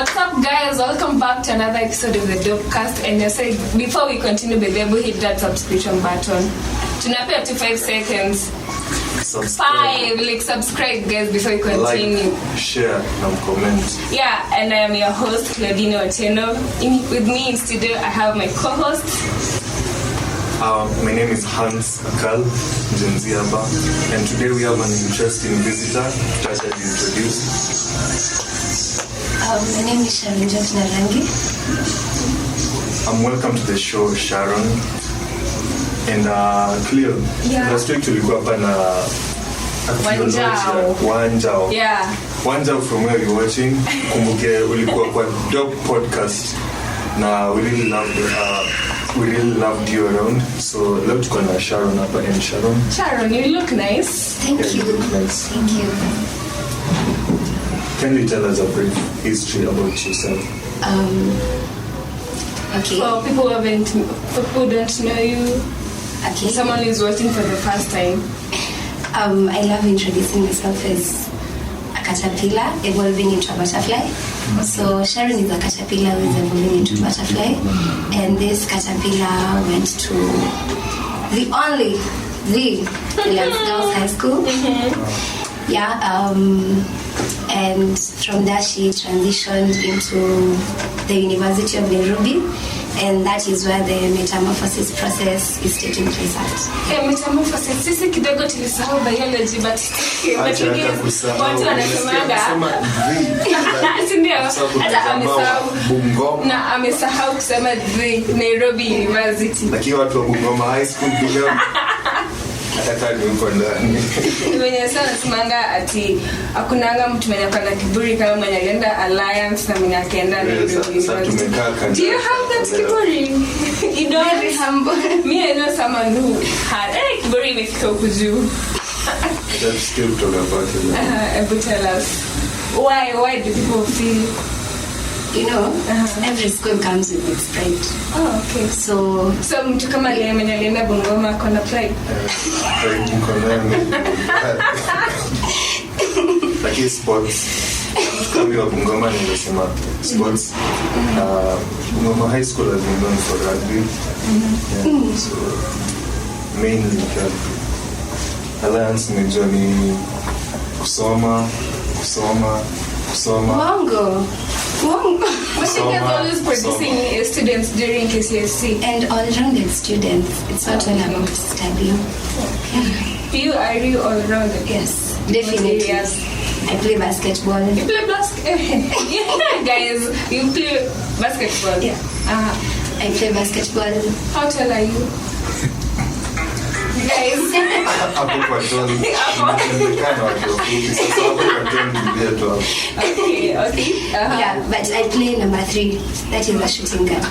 What's up, guys? Welcome back to another episode of the Dopecast. And I said, before we continue, baby, hit that subscription button. Tunapea to 5 seconds. Subscribe, subscribe, guys, before we continue. Like, share, and comment. Yeah, and I am your host, Claudine Otieno. With me in studio, I have my co-host. My name is Hans Akal Jenziaba, and today we have an interesting visitor that I'll introduce. My name is Sharon. Welcome to the show, Sharon. And Cleo, last week tulikuwa hapa na Wanjao. Yeah. Wanjao, from where you're watching, kumbuke ulikuwa kwa Dope Podcast. Now we really loved you around. So leo tuko na Sharon hapa. And Sharon, you look nice. Thank you. You look nice. Thank you. Can you tell us a brief history about yourself? Okay. For people who don't know you, Okay. someone who's watching for the first time. I love introducing myself as a caterpillar evolving into a butterfly. So Sharon is a caterpillar who is evolving into a butterfly, and this caterpillar went to the Williams Girls High School. Yeah. And from there she transitioned into the University of Nairobi, and that is where the metamorphosis process is taking place at. Metamorphosis, sisi kidogo tulisahau biology, but watu wanasemaga sindio, hata amesahau na amesahau kusema the Nairobi University. Lakini watu wa Bungoma High School pia atakani uko ndani. Mwenye sana simanga ati akunanga mtu mwenye kana kiburi kama mwenye alienda Alliance na mwenye akaenda Nairobi University. Do you have that kiburi? You know, very humble. Me, I know someone who had kiburi imefika huku juu. Let's still talk about it. But tell us, why do people feel? You know, every school comes with its pride. Oh, okay. So mtu kama leo mwenye alienda Bungoma kona pride. Like sports. Kama wa Bungoma ningesema sports. Bungoma High School has been known for rugby. Yeah. So mainly rugby. Alliance major ni kusoma. Mongo. But you guys always producing students during KCSE. And all-rounded students. It's not all about studying. Yeah. Are you all-rounded? Yes, definitely. Yes. I play basketball. You play basketball? Yeah, guys, you play basketball? Yeah. I play basketball. How tall are you? Guys. Hapo kwa John. Nimekana watu wafupi. Sasa hapo kwa John ndio tu. Okay. Yeah, but I play number 3. That is a shooting guard.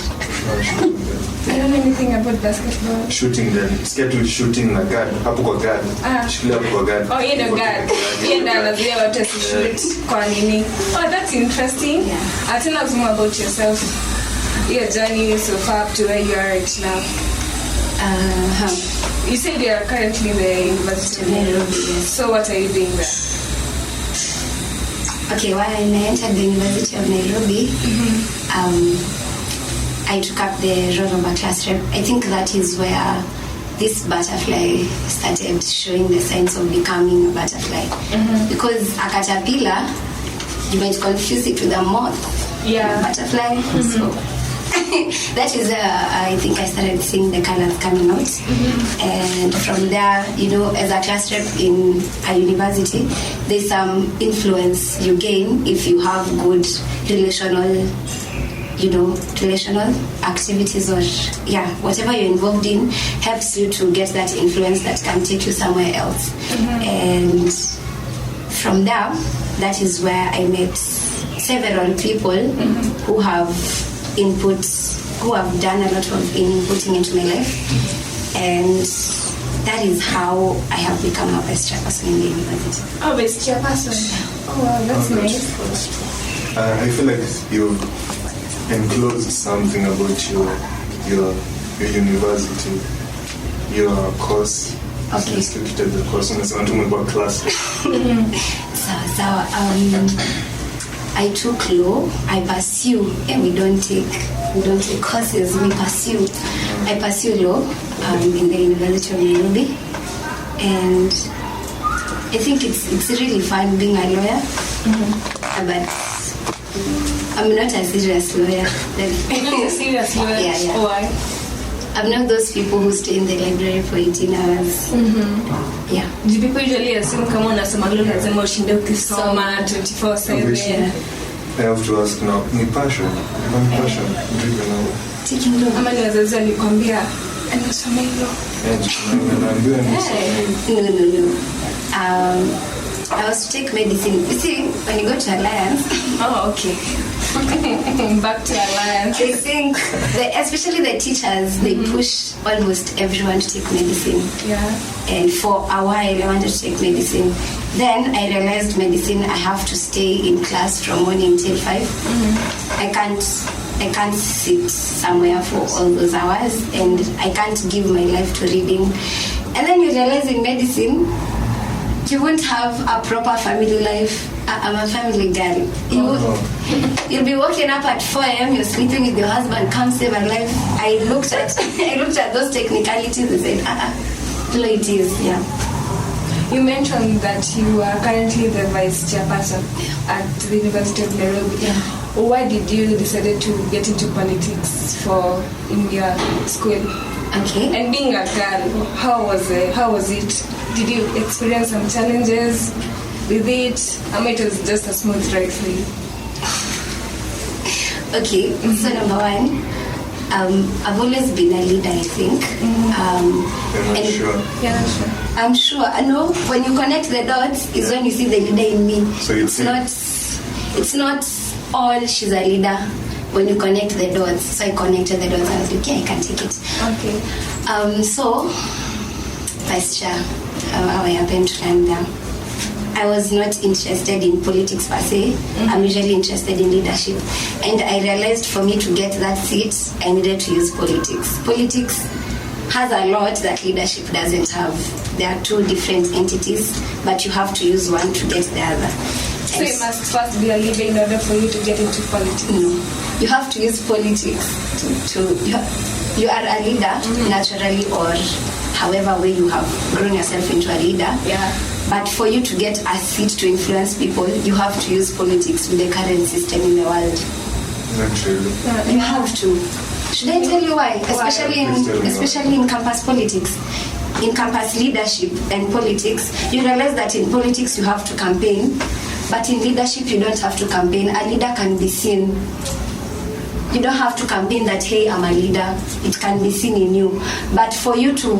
I don't know anything about basketball. Shooting then. Schedule shooting na guard. Hapo kwa guard. Shikilia hapo kwa guard. Oh, yeye ndo guard. Yeye ndo anazuia watu wasishoot kwa nini? Oh, that's interesting. Yeah. Tell us more about yourself. Your journey so far up to where you are right now. You said you are currently in the University of Nairobi. Yes. So what are you doing there? Okay, when I entered the University of Nairobi, I took up the role of a class rep. I think that is where this butterfly started showing the signs of becoming a butterfly. Because a caterpillar, you might confuse it with a moth. Yeah. Butterfly. So that is I think I started seeing the colors coming out. And from there, you know, as a class rep in a university, there's some influence you gain if you have good relational activities, or whatever you're involved in helps you to get that influence that can take you somewhere else. And from there, that is where I met several people who have done a lot of inputting into my life, and that is how I have become a vice chairperson in the university. Oh, vice chairperson. Oh wow, that's nice. I feel like you enclosed something about your university, your course. Okay. Restricted the course. Unless I want to move class. So I took law. I pursue, and we don't take courses. We pursue. I pursue law in the University of Nairobi, and I think it's really fun being a lawyer. But I'm not a serious lawyer. Not a serious lawyer? Yeah. Why? I'm not those people who stay in the library for 18 hours. Yeah. Do people usually assume kama unasoma leo lazima ushinde ukisoma 24/7? I have to ask now, ni passion? Ni passion? Driven now? Taking law. Ama ni wazazi walikwambia anasoma hilo? No. I was to take medicine. You see, when you go to Alliance. Oh, okay. Back to Alliance. I think, especially the teachers, they push almost everyone to take medicine. Yeah. And for a while, I wanted to take medicine. Then I realized medicine, I have to stay in class from morning till 5. I can't sit somewhere for all those hours, and I can't give my life to reading. And then you realize in medicine, you won't have a proper family life. I'm a family girl. You'll be waking up at 4 a.m. You're sleeping with your husband. Come save a life. I looked at those technicalities and said, law it is. Yeah. You mentioned that you are currently the vice chairperson at the University of Nairobi. Yeah. Why did you decide to get into politics in your school? Okay. And being a girl, how was it? Did you experience some challenges with it? It was just a smooth ride for you? Okay. So number one, I've always been a leader, I think. You're not sure? Yeah, not sure. I'm sure. I know when you connect the dots is when you see the leader in me. So it's not all she's a leader. When you connect the dots, so I connected the dots. I was like, yeah, I can take it. Okay. So, vice chair, how I happened to land there. I was not interested in politics per se. I'm usually interested in leadership, and I realized for me to get that seat, I needed to use politics. Politics has a lot that leadership doesn't have. There are two different entities, but you have to use one to get the other. So you must first be a leader in order for you to get into politics? No. You have to use politics you are a leader naturally, or however way you have grown yourself into a leader. Yeah. But for you to get a seat to influence people, you have to use politics with the current system in the world. Not really. You have to. Should I tell you why? Especially in campus politics. In campus leadership and politics, you realize that in politics you have to campaign, but in leadership you don't have to campaign. A leader can be seen. You don't have to campaign that, hey, I'm a leader. It can be seen in you. But for you to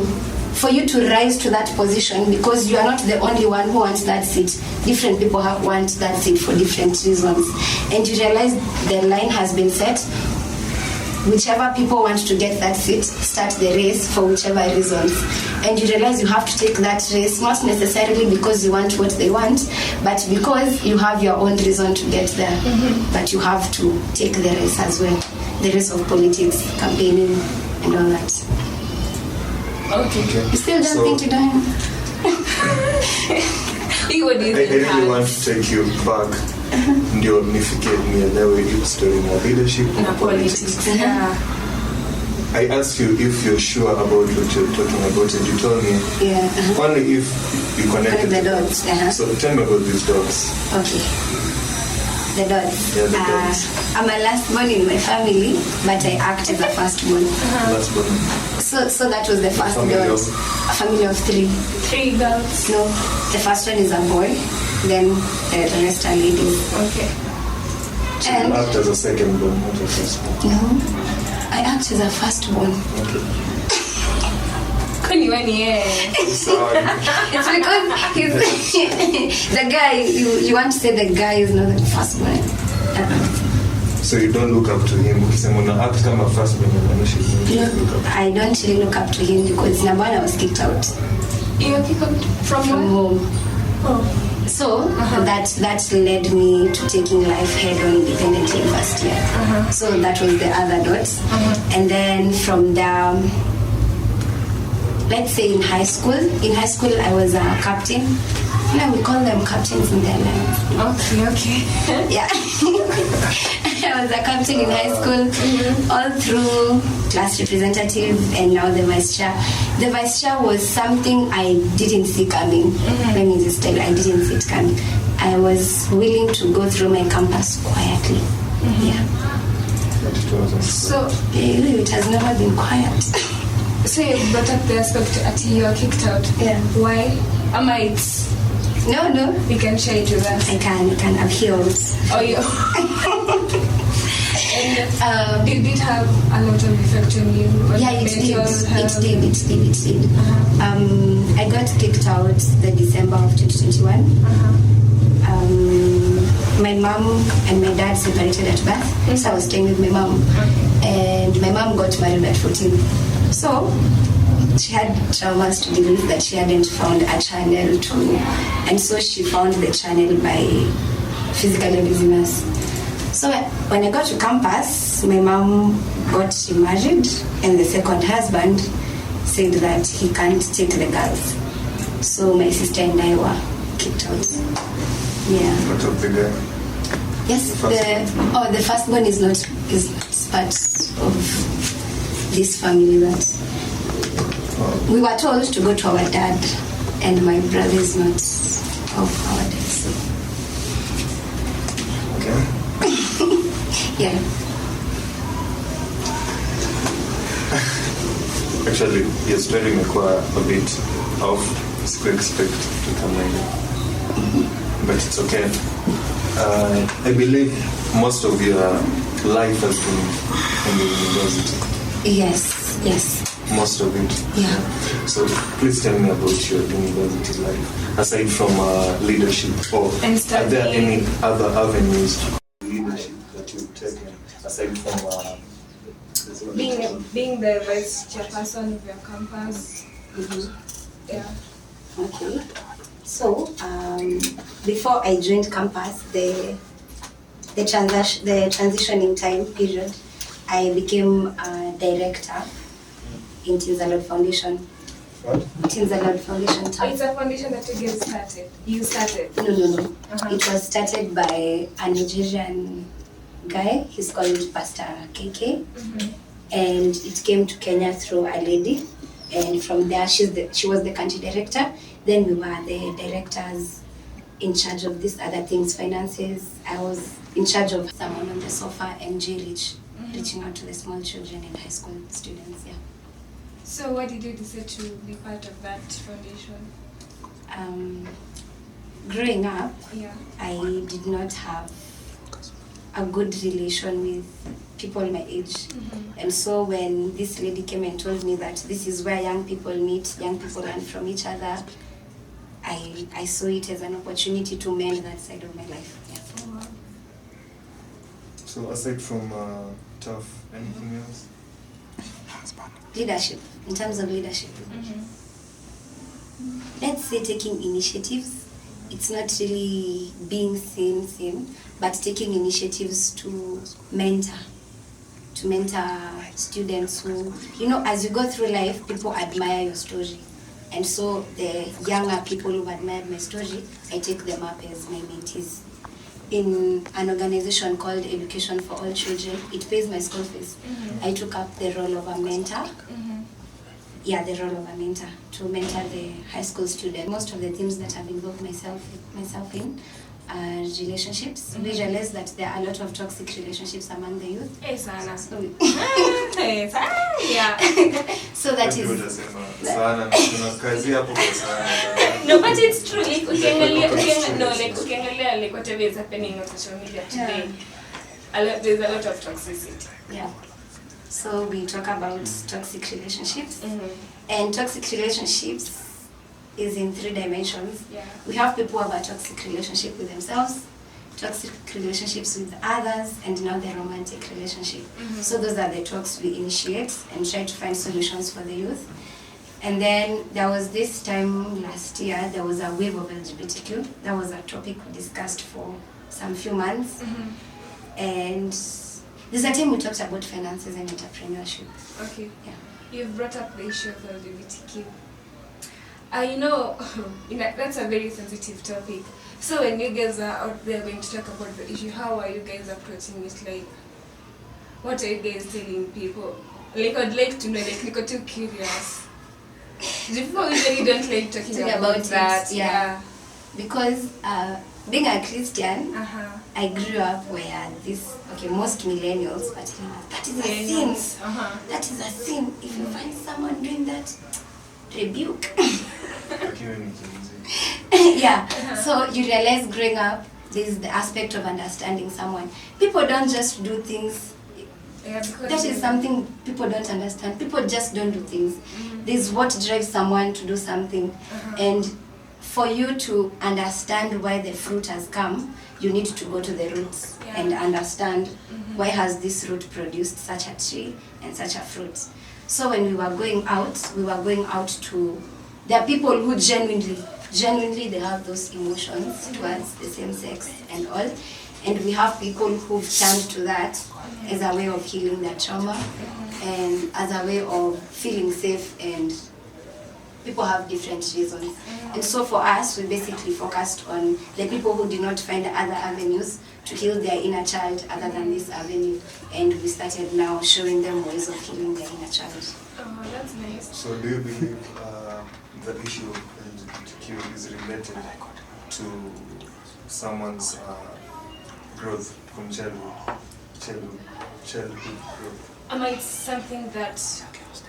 rise to that position, because you are not the only one who wants that seat. Different people want that seat for different reasons. And you realize the line has been set. Whichever people want to get that seat, start the race for whichever reasons. And you realize you have to take that race, not necessarily because you want what they want, but because you have your own reason to get there. But you have to take the race as well. The race of politics, campaigning, and all that. Okay. You still don't think you don't? I really want to take you back. Ndio nifike nielewe hiyo story na leadership na politics. Yeah. I asked you if you're sure about what you're talking about, and you told me only if you connected the dots. So tell me about these dots. Okay. The dots. Yeah, the dots. I'm a last born in my family, but I act as a firstborn. Last born. So that was the first dot. A family of 3. 3 girls? No, the first one is a boy, then the rest are ladies. Okay. So you act as a second born, not a first born? No, I act as a firstborn. Okay. It's because he's the guy. You want to say the guy is not the firstborn. So you don't look up to him. Act kama firstborn. I don't really look up to him because number one, I was kicked out. You were kicked out from home. Oh. So that led me to taking life head-on independently in first year. So that was the other dot. And then from there, let's say in high school I was a captain No, we call them captains in their lives. Okay. Yeah. I was a captain in high school, all through class representative, and now the vice chair. The vice chair was something I didn't see coming. Let me just tell you, I didn't see it coming. I was willing to go through my campus quietly. Yeah. So it has never been quiet. So you brought up the aspect that you are kicked out. Yeah. Why? Am I? No. You can share it with us. I can appeal. Oh, you. And did it have a lot of effect on you? Yeah, it did. I got kicked out the December of 2021. My mom and my dad separated at birth, so I was staying with my mom. And my mom got married at 14. So she had traumas to deal with that she hadn't found a channel to, and so she found the channel by physically abusing us. So when I got to campus, my mom got remarried, and the second husband said that he can't take the girls. So my sister and I were kicked out. Yeah. What of the guy? Yes, the firstborn is not part of this family. That we were told to go to our dad, and my brother is not of our dad. So. Okay. Yeah. Actually, your story may require a bit of expect to come in, but it's okay. I believe most of your life has been in the university. Yes. Most of it. Yeah. So please tell me about your university life, aside from leadership, or are there any other avenues of leadership that you've taken, aside from being the vice chairperson of your campus? Yeah. Okay. So before I joined campus, the transitioning time period, I became a director in Tinzalod Foundation. what? Tinzalod Foundation. It's a foundation that you started. No. It was started by a Nigerian guy. He's called Pastor KK. And it came to Kenya through a lady. And from there, she was the country director. Then we were the directors in charge of these other things, finances. I was in charge of someone on the sofa and reaching out to the small children and high school students. Yeah. So why did you decide to be part of that foundation? Growing up, Yeah. I did not have a good relation with people my age. And so when this lady came and told me that this is where young people meet, young people learn from each other, I saw it as an opportunity to mend that side of my life. Yeah. Oh, wow. So aside from tough, anything else? Leadership, in terms of leadership. Let's say taking initiatives. It's not really being seen, but taking initiatives to mentor students who, as you go through life, people admire your story. And so the younger people who admired my story, I take them up as my mentees. In an organization called Education for All Children, it pays my school fees. I took up the role of a mentor. Yeah, the role of a mentor, to mentor the high school students. Most of the themes that I've involved myself in are relationships. We realize that there are a lot of toxic relationships among the youth. Yeah. So that is... No, but it's true. Like whatever is happening on social media today, there's a lot of toxicity. Yeah. So we talk about toxic relationships, and toxic relationships is in 3 dimensions. Yeah. We have people who have a toxic relationship with themselves, toxic relationships with others, and now the romantic relationship. So those are the talks we initiate and try to find solutions for the youth. And then there was this time last year, there was a wave of LGBTQ. That was a topic we discussed for some few months. And there's a time we talked about finances and entrepreneurship. Okay. Yeah. You've brought up the issue of LGBTQ. That's a very sensitive topic. So when you guys are out there going to talk about the issue, how are you guys approaching it? Like, what are you guys telling people? Like, I'd like to know, like, I'm too curious. People usually don't like talking about that. Yeah. Because being a Christian, I grew up where most millennials, but that is a sin. That is a sin. If you find someone doing that, rebuke. Yeah. So you realize growing up, there's the aspect of understanding someone. People don't just do things. That is something people don't understand. People just don't do things. There's what drives someone to do something. And for you to understand why the fruit has come, you need to go to the roots and understand why has this root produced such a tree and such a fruit. So when we were going out to, there are people who genuinely they have those emotions towards the same sex and all. And we have people who've turned to that as a way of healing their trauma and as a way of feeling safe, and people have different reasons. And so for us, we basically focused on the people who did not find other avenues to heal their inner child other than this avenue. And we started now showing them ways of healing their inner child. Oh, that's nice. So do you believe the issue of LGBTQ is related to someone's growth from childhood growth? It's something that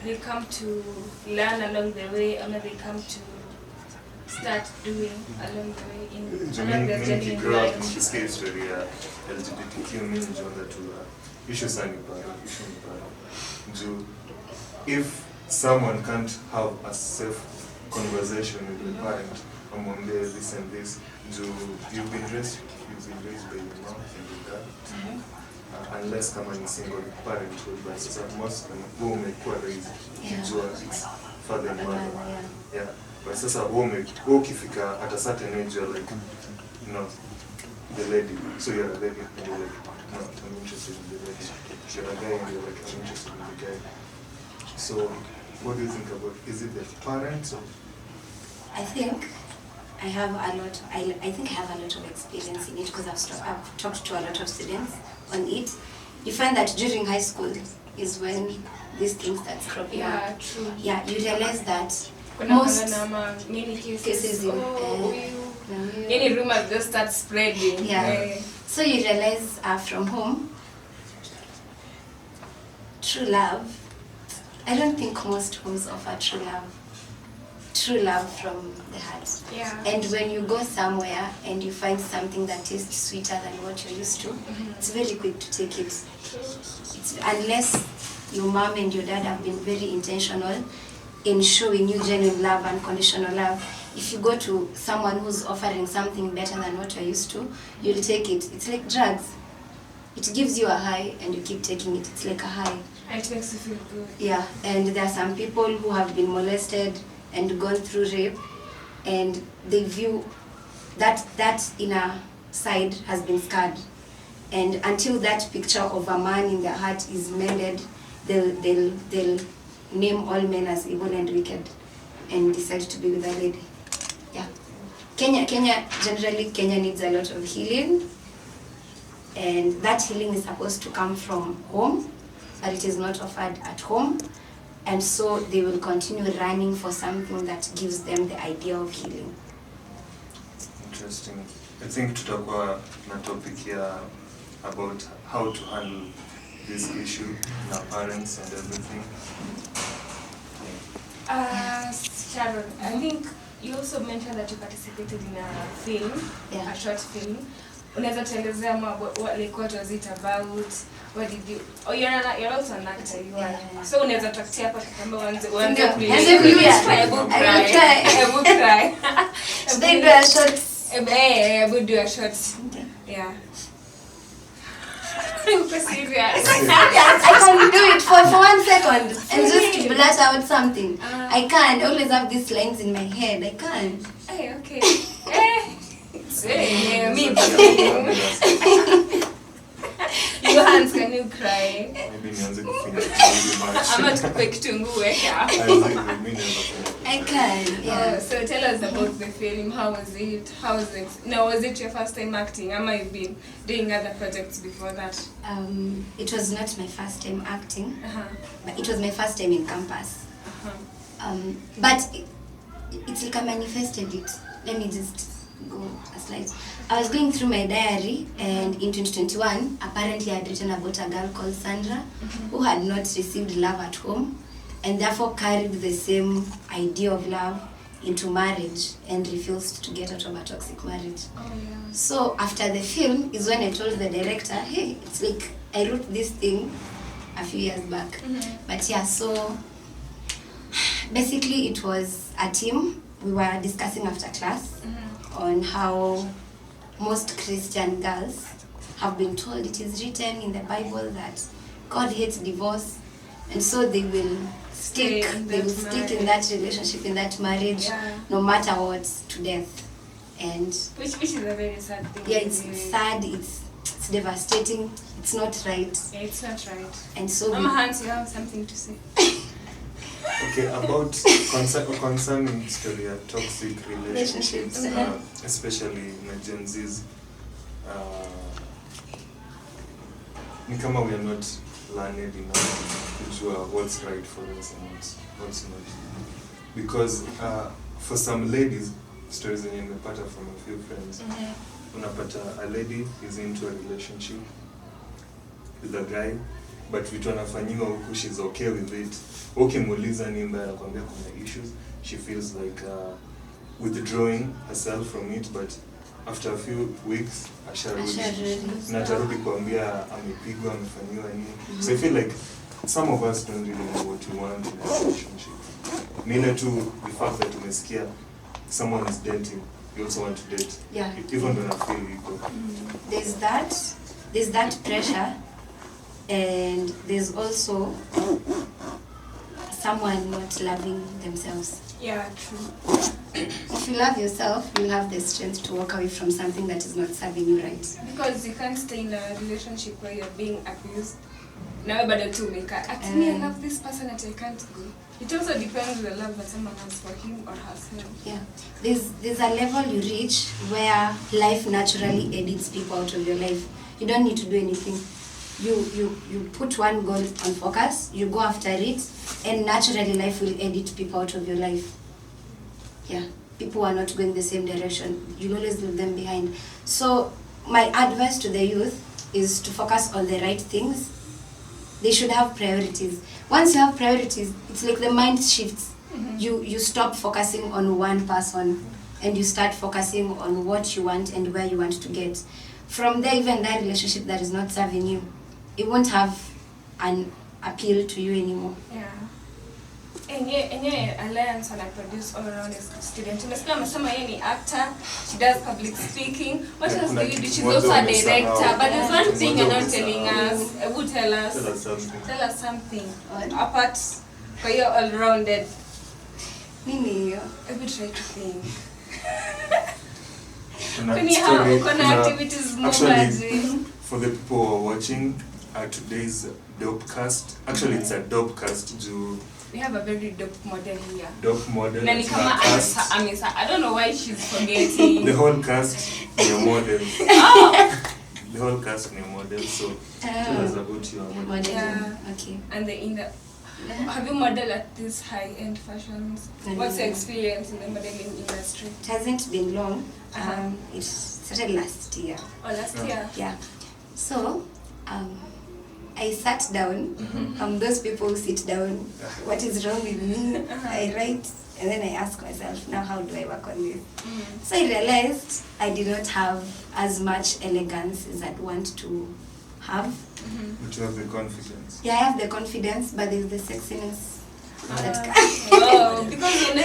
they come to learn along the way, or they come to start doing along the way along their journey in life. Ukisikia historia ya LGBTQ mimi niliona tu issue sana juu if someone can't have a safe conversation with the parent among this and this, you've been raised by your mom and your dad. Unless kama ni single parenthood, but most who umekuwa raised kujua it's father and mother. Yeah. But sasa ukifika at a certain age you're like, the lady. So you're a lady and you're like, no, I'm interested in the lady. You're a guy and you're like, I'm interested in the guy. So what do you think about, is it the parents or? I think I have a lot of experience in it because I've talked to a lot of students on it. You find that during high school is when these things start cropping up. Yeah, true. Yeah, you realize that most many cases any rumors just start spreading. Yeah. So you realize from home, true love, I don't think most homes offer true love from the heart. Yeah. And when you go somewhere and you find something that tastes sweeter than what you're used to, it's very quick to take it. Unless your mom and your dad have been very intentional in showing you genuine love, unconditional love. If you go to someone who's offering something better than what you're used to, you'll take it. It's like drugs. It gives you a high and you keep taking it. It's like a high. It makes you feel good. Yeah, and there are some people who have been molested and gone through rape, and they view that inner side has been scarred. And until that picture of a man in their heart is mended, they'll name all men as evil and wicked and decide to be with a lady. Yeah. Kenya generally needs a lot of healing, and that healing is supposed to come from home, but it is not offered at home. And so they will continue running for something that gives them the idea of healing. Interesting. I think tutakuwa na topic here about how to handle this issue, our parents and everything. Sharon, I think you also mentioned that you participated in a film, a short film. Unaweza tuelezea what was it about? What did you? Oh, you're also an actor. You are. So unaweza tukatia hapa kama uanze kulia. I will cry. They do a short. I would do a short. Yeah. I'm serious. I can do it for 1 second and just blurt out something. I can't. I always have these lines in my head. I can't. Hey, okay. Me. Your hands, can you cry? Maybe nianze kufinya Ama tukupe kitungu weka. I I can, yeah. So tell us about the film. How was it? Was it your first time acting? Am I been doing other projects before that? It was not my first time acting, but it was my first time in campus. But it's like I manifested it. Let me just go a slide. I was going through my diary, and in 2021, apparently I had written about a girl called Sandra who had not received love at home, and therefore carried the same idea of love into marriage and refused to get out of a toxic marriage. So after the film is when I told the director, hey, it's like I wrote this thing a few years back. But yeah, so basically it was a team. We were discussing after class on how most Christian girls have been told it is written in the Bible that God hates divorce, and so they will stick in that relationship, in that marriage, no matter what, to death. And which is a very sad thing. Yeah, it's sad, it's devastating, it's not right. Yeah, it's not right. And so Mama Hans, you have something to say. Okay, about concerning story of toxic relationships, especially in Gen Zs, ni kama we are not learned enough to kujua what's right for us and what's not. Because for some ladies, stories zenye nimepata from a few friends, unapata a lady is into a relationship with a guy, but vitu anafanyiwa huku she's okay with it. Ukimuuliza ni mbaya anakuambia kuna issues, she feels like withdrawing herself from it, but after a few weeks na atarudi kuambia amepigwa, amefanyiwa nini. So I feel like some of us don't really know what we want in a relationship. Nile tu the fact that umesikia someone is dating, you also want to date. Yeah. Even when I feel ego. There's that pressure, and there's also someone not loving themselves. Yeah, true. If you love yourself, you'll have the strength to walk away from something that is not serving you right. Because you can't stay in a relationship where you're being abused. Now, but to make actually, I love this person that I can't go. It also depends on the love that someone has for him or herself. Yeah, there's a level you reach where life naturally edits people out of your life. You don't need to do anything. You put one goal on focus, you go after it, and naturally life will edit people out of your life. Yeah, people are not going the same direction. You'll always leave them behind. So my advice to the youth is to focus on the right things. They should have priorities. Once you have priorities, it's like the mind shifts. You stop focusing on one person, and you start focusing on what you want and where you want to get. From there, even that relationship that is not serving you, it won't have an appeal to you anymore. Yeah. And Alliance and I produce all around as a student. Umesikia amesema yeye ni actor, she does public speaking. What else do you do? She's also a director. But there's one thing you're not telling us. Would tell us. Tell us something. Apart for your all-rounded. Nini? I would try to think. Activities actually, for the people who are watching, today's dopecast. Actually, it's a dopecast. We have a very dope model here. Dope model. I don't know why she's forgetting. The whole cast, your model. Oh! The whole cast, your model. So tell us about your model. Yeah. Okay. And have you modeled at these high-end fashions? What's your experience in the modeling industry? It hasn't been long. It started last year. Oh, last year? Yeah. So, I sat down. Those people who sit down, what is wrong with me? I write, and then I ask myself, now how do I work on this? So I realized I did not have as much elegance as I'd want to have. But you have the confidence. Yeah, I have the confidence, but there's the sexiness. Because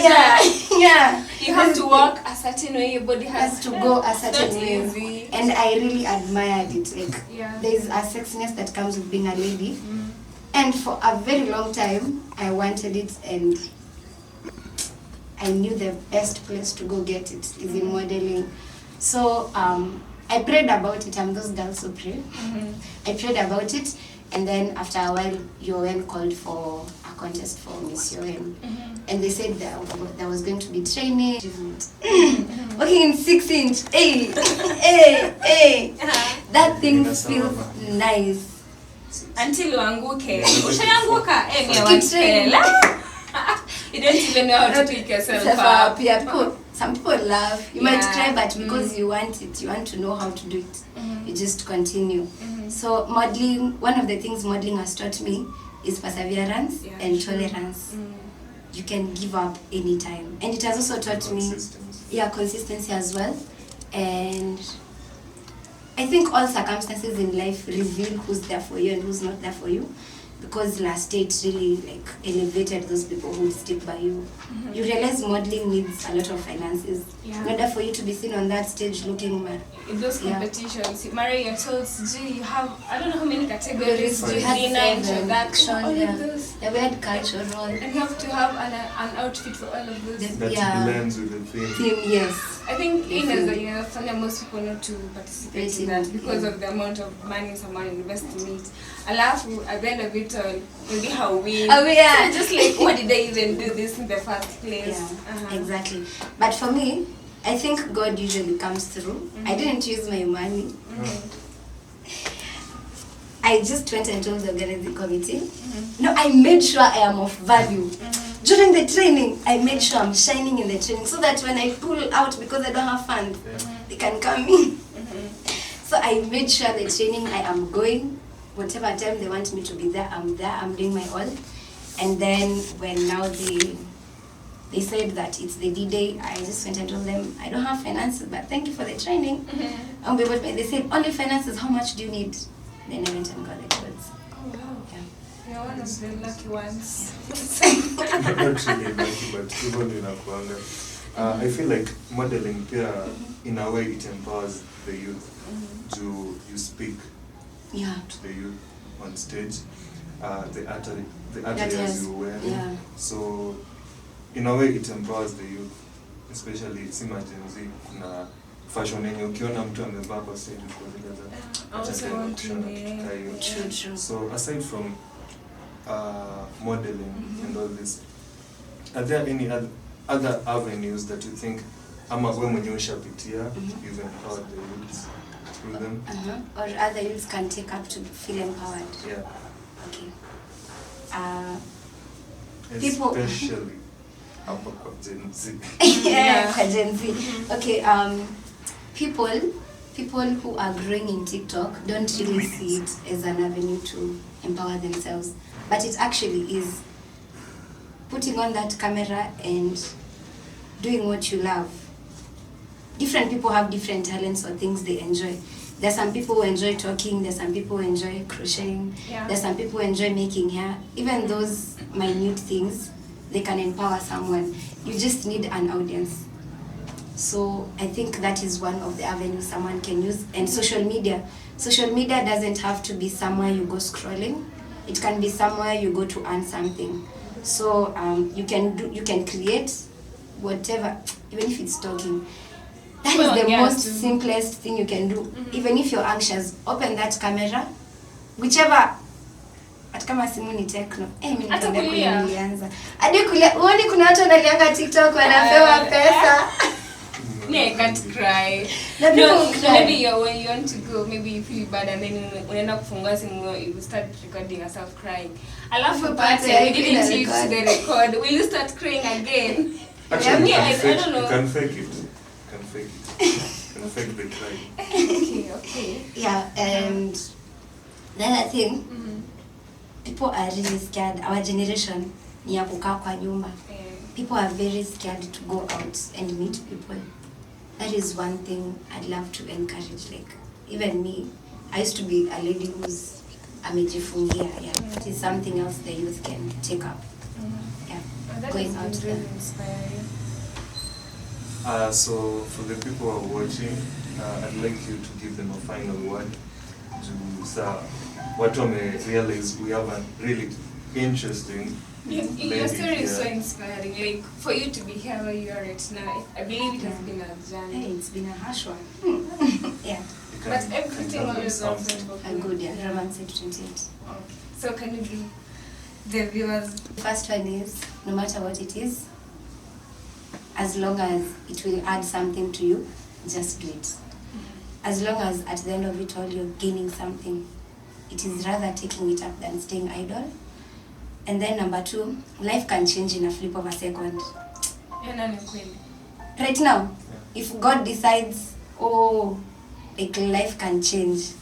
yeah. You have to walk a certain way, your body has to go a certain way. And I really admired it. Like, there's a sexiness that comes with being a lady. And for a very long time, I wanted it, and I knew the best place to go get it is in modeling. So I prayed about it. I'm those girls who pray. I prayed about it, and then after a while, UN called for a contest for Miss UN. And they said there was going to be training. Working in 6-inch. Hey. That thing feels nice. Until uanguke. Ushaanguka? You don't even know how to pick yourself up. Yeah, some people laugh. You might try, but because you want it, you want to know how to do it, you just continue. So modeling, one of the things modeling has taught me is perseverance and tolerance. You can give up anytime. And it has also taught me consistency as well. And I think all circumstances in life reveal who's there for you and who's not there for you. Because last year it really like elevated those people who stick by you. You realize modeling needs a lot of finances in order for you to be seen on that stage looking mad. In those competitions, Mary, you're told, you have, I don't know how many categories. We had introduction, all of those. Yeah, we had cultural. And you have to have an outfit for all of those. That blends with the theme. Yes. I think in as a young most people not to participate in that because of the amount of money someone invests in it. Alafu, at the end of it all, maybe how we so just like, what did they even do this in the first place? Exactly. But for me, I think God usually comes through. I didn't use my money. I just went and told the organizing committee. No, I made sure I am of value. During the training, I made sure I'm shining in the training so that when I pull out because I don't have funds, they can come in. So I made sure the training I am going, whatever time they want me to be there, I'm doing my all. And then when now they said that it's the D-Day, I just went and told them, I don't have finances, but thank you for the training. They said, only finances, how much do you need? Then I went and got the clothes. Oh wow. You're one of the lucky ones. Not really lucky, but even in Akwanga. I feel like modeling in a way it empowers the youth. You speak to the youth on stage. The attires you wear. So in a way it empowers the youth, especially it's emergency. Fashion yenye ukiona mtu amevaa kwa stage True. So aside from modeling and all this, are there any other avenues that you think ama wewe mwenyewe ushapitia you've empowered the youth through them? Or other youths can take up to feel empowered? Okay. People especially hapa kwa Gen Z. Kwa Gen Z. Okay, people who are growing in TikTok don't really see it as an avenue to empower themselves, but it actually is. Putting on that camera and doing what you love. Different people have different talents or things they enjoy. There's some people who enjoy talking, there's some people who enjoy crocheting, there's some people who enjoy making hair. Even those minute things, they can empower someone. You just need an audience. So I think that is one of the avenues someone can use. And social media doesn't have to be somewhere you go scrolling. It can be somewhere you go to earn something. So you can create whatever, even if it's talking. That is the most simplest thing you can do. Even if you're anxious, open that camera, whichever. Hata kama simu ni techno. Mimi nitaenda kuanza. Hadi kulia, uone kuna watu wanalianga TikTok wanapewa pesa. I can't cry. No, maybe when you want to go, maybe you feel bad and then unaenda kufungua simu, you start recording yourself crying. Alafu party, we didn't use the record. Will you start crying again? Actually, I don't know. You can fake it. You can fake the crying. Okay. Yeah, and the other thing, people are really scared. Our generation, ni ya kukaa kwa nyumba. People are very scared to go out and meet people. That is one thing I'd love to encourage. Like, even me, I used to be a lady who's amejifungia. It is something else the youth can take up. Going out there. So for the people who are watching, I'd like you to give them a final word. What I realize we have a really interesting. Your story is so inspiring. Like, for you to be here where you are right now, I believe it has been a journey. Hey, it's been a harsh one. But everything always a good, Romance 28. Okay. So can you the viewers? First one is, no matter what it is, as long as it will add something to you, just do it. As long as at the end of it all you're gaining something, it is rather taking it up than staying idle. And then number 2, life can change in a flip of a second. Right now, if God decides, like life can change,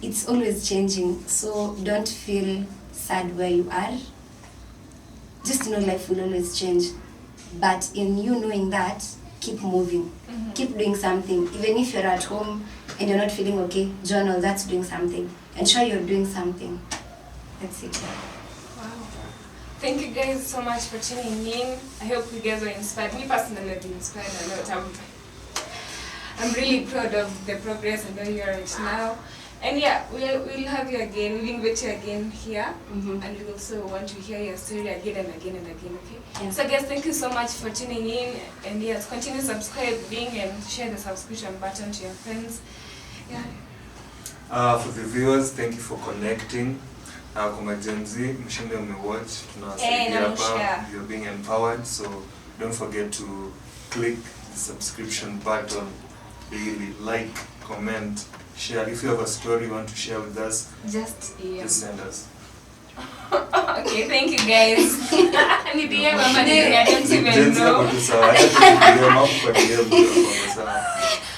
it's always changing. So don't feel sad where you are. Just know life will always change. But in you knowing that, keep moving. Keep doing something. Even if you're at home and you're not feeling okay, journal, that's doing something. Ensure you're doing something. That's it. Wow. Thank you guys so much for tuning in. I hope you guys were inspired. Me personally, I've been inspired a lot. I'm really proud of the progress and where you are right now. And yeah, we'll have you again. We'll invite you again here. And we also want to hear your story again and again and again, okay? Yeah. So guys, thank you so much for tuning in. And yes, continue subscribing and share the subscription button to your friends. Yeah. For the viewers, thank you for connecting. Kwa Gen Z, mshinde umewatch. Tunawasaidia hapa. You're being empowered. So don't forget to click the subscription button. Really like, comment, share. If you have a story you want to share with us, just send us. Okay, thank you guys. I don't even know.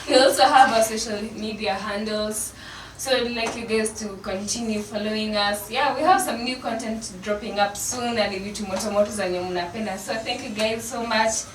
We also have our social media handles. So I'd like you guys to continue following us. Yeah, we have some new content dropping up soon and vitu moto moto za nyinyi mnapenda. So thank you guys so much.